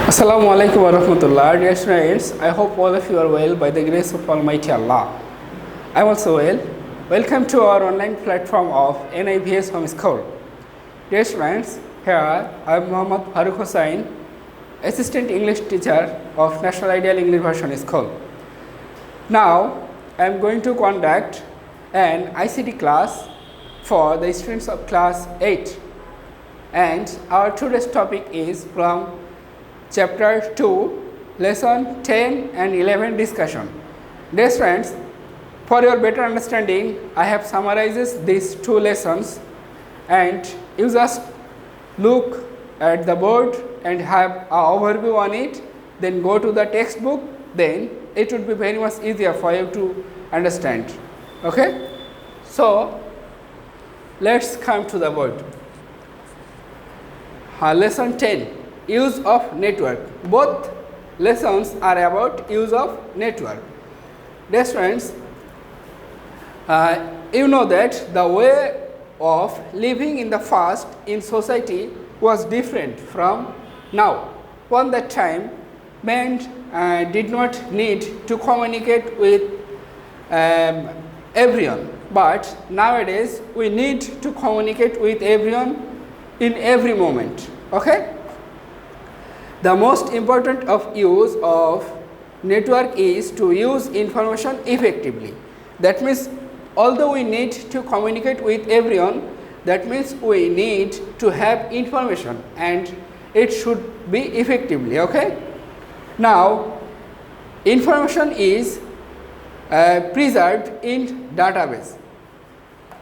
Assalamu alaikum wa rahmatullah. Dear friends, I hope all of you are well by the grace of Almighty Allah. I am also well. Welcome to our online platform of NIVS Home School. Dear friends, here I am Muhammad Farooq Hussain, Assistant English Teacher of National Ideal English Version School. Now, I am going to conduct an ICT class for the students of class 8. And our today's topic is from Chapter 2, Lesson 10 and 11 discussion. Dear friends, for your better understanding, I have summarized these two lessons and you just look at the board and have an overview on it, then go to the textbook, then it would be very much easier for you to understand. Okay? So, let's come to the board. Lesson 10. Use of network. Both lessons are about use of network. Dear friends, you know that the way of living in the past in society was different from now. On that time, men did not need to communicate with everyone, but nowadays we need to communicate with everyone in every moment. Okay? The most important of use of network is to use information effectively. That means although we need to communicate with everyone, that means we need to have information and it should be effectively. Okay? Now, information is preserved in database.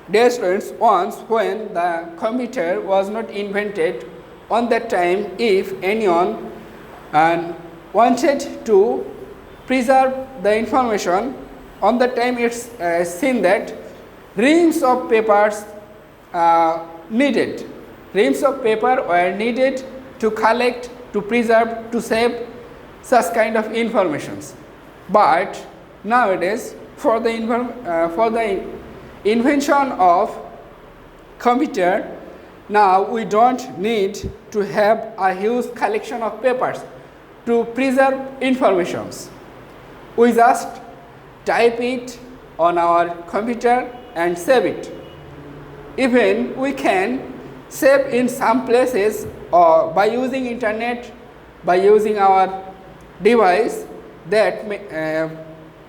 Dear students, once when the computer was not invented, on that time if anyone wanted to preserve the information, on that time it's seen that reams of papers needed. Reams of paper were needed to collect, to preserve, to save such kind of informations. But nowadays for the invention of computer, now we don't need to have a huge collection of papers to preserve informations. We just type it on our computer and save it. Even we can save in some places or by using internet, by using our device, that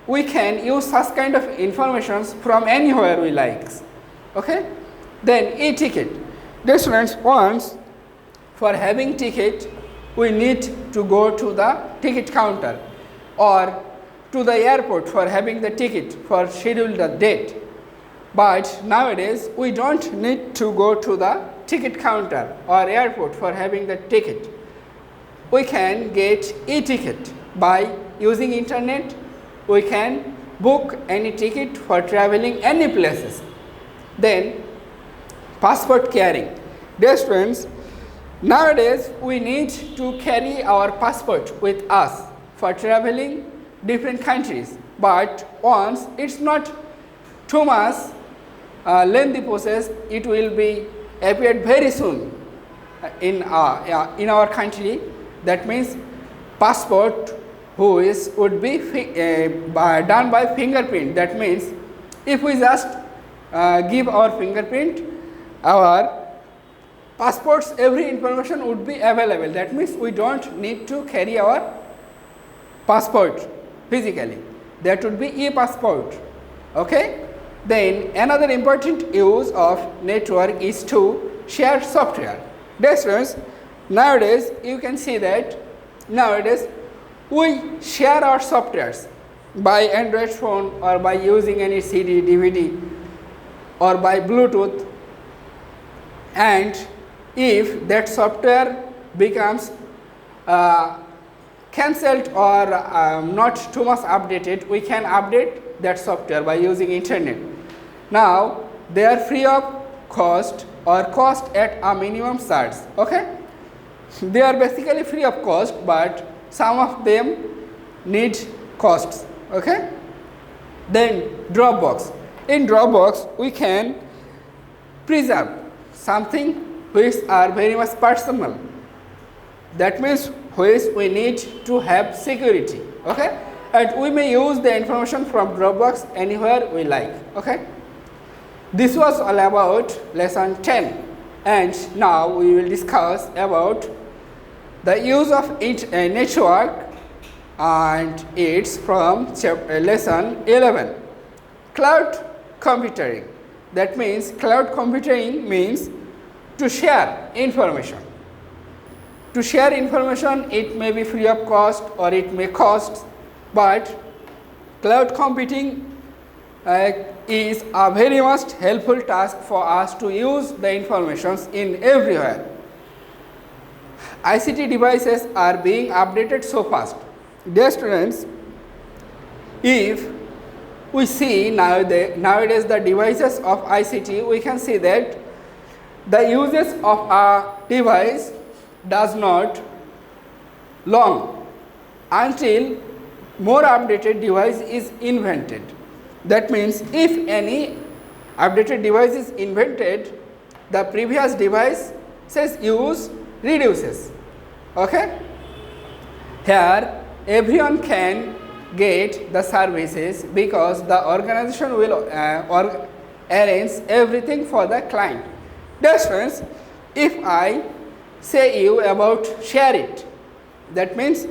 we can use such kind of informations from anywhere we like. Okay? Then e-ticket. Dear students, once for having ticket, we need to go to the ticket counter or to the airport for having the ticket for scheduled the date. But nowadays, we don't need to go to the ticket counter or airport for having the ticket. We can get e-ticket by using internet. We can book any ticket for traveling any places. Then passport carrying. Dear students, nowadays we need to carry our passport with us for traveling different countries. But once it's not too much lengthy process, it will be appeared very soon in our country. That means passport would be done by fingerprint. That means if we just give our fingerprint, our passports, every information would be available. That means we don't need to carry our passport physically. That would be e-passport. Okay? Then another important use of network is to share software. Dear students, nowadays you can see that nowadays we share our softwares by Android phone or by using any CD, DVD or by Bluetooth. And if that software becomes cancelled or not too much updated, we can update that software by using internet. Now they are free of cost or cost at a minimum charge. Okay? They are basically free of cost, but some of them need costs. Okay? Then Dropbox. In Dropbox we can preserve something which are very much personal. that means which we need to have security, okay, and we may use the information from Dropbox anywhere we like, okay. This was all about lesson 10, and now we will discuss about the use of network, and it's from lesson 11, cloud computing. That means cloud computing means to share information. To share information, it may be free of cost or it may cost, but cloud computing is a very much helpful task for us to use the informations in everywhere. ICT devices are being updated so fast. Dear students, if we see nowadays the devices of ICT, we can see that the uses of a device does not long until more updated device is invented. That means if any updated device is invented, the previous device's use reduces, okay. Here everyone can get the services because the organization will arrange everything for the client. Dear friends, if I say you about share it, that means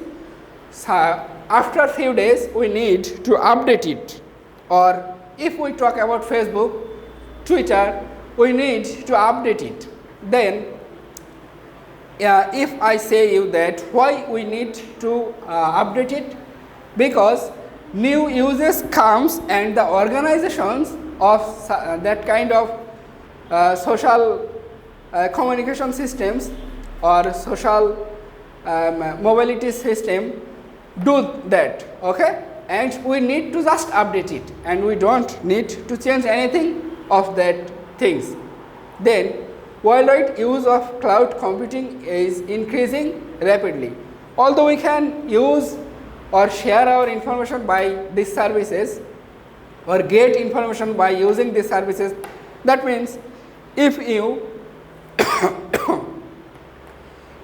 after a few days we need to update it, or if we talk about Facebook, Twitter, we need to update it. Then if I say you that why we need to update it, because new uses comes and the organizations of that kind of social communication systems or social mobility system do that, okay, and we need to just update it and we don't need to change anything of that things. Then worldwide use of cloud computing is increasing rapidly. Although we can use or share our information by these services or get information by using these services, that means if you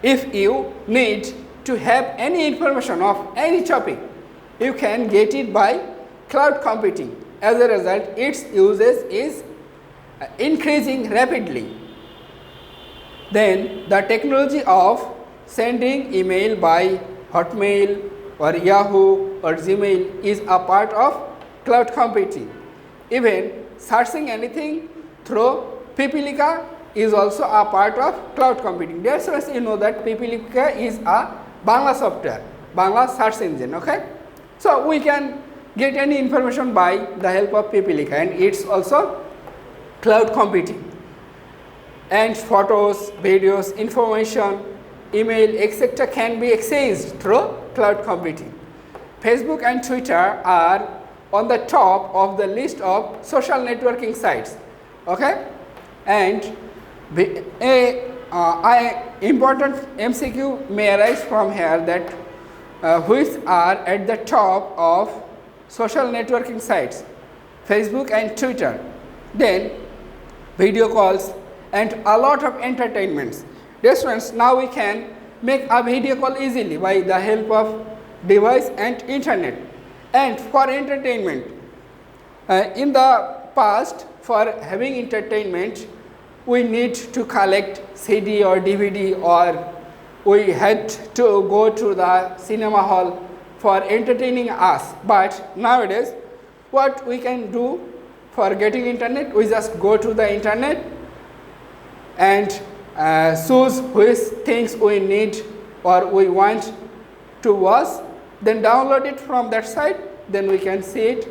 if you need to have any information of any topic, you can get it by cloud computing. As a result, its usage is increasing rapidly. Then the technology of sending email by Hotmail or Yahoo or Gmail is a part of cloud computing. Even searching anything through Pipilika is also a part of cloud computing. Dear students, you know that Pipilika is a Bangla software, Bangla search engine, okay. So we can get any information by the help of Pipilika, and it's also cloud computing. And photos, videos, information, email, etc. can be exchanged through cloud computing. Facebook and Twitter are on the top of the list of social networking sites, okay. And important MCQ may arise from here that which are at the top of social networking sites, Facebook and Twitter. Then video calls and a lot of entertainments. Dear students, now we can make a video call easily by the help of device and internet. And for entertainment, in the past, for having entertainment, we need to collect CD or DVD, or we had to go to the cinema hall for entertaining us. But nowadays, what we can do for getting internet, we just go to the internet and choose which things we need or we want to watch, then download it from that site, then we can see it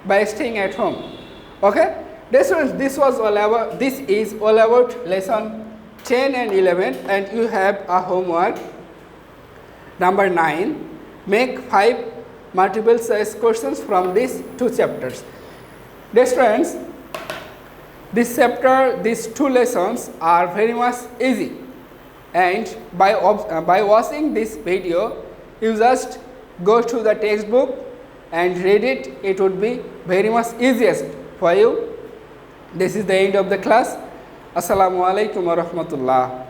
by staying at home, okay. This is all about lesson 10 and 11, and you have a homework number 9. Make 5 multiple choice questions from these 2 chapters. Dear students, this chapter, these 2 lessons are very much easy, and by watching this video, you just go to the textbook and read it. It would be very much easiest for you. This is the end of the class. Assalamu alaikum wa rahmatullah.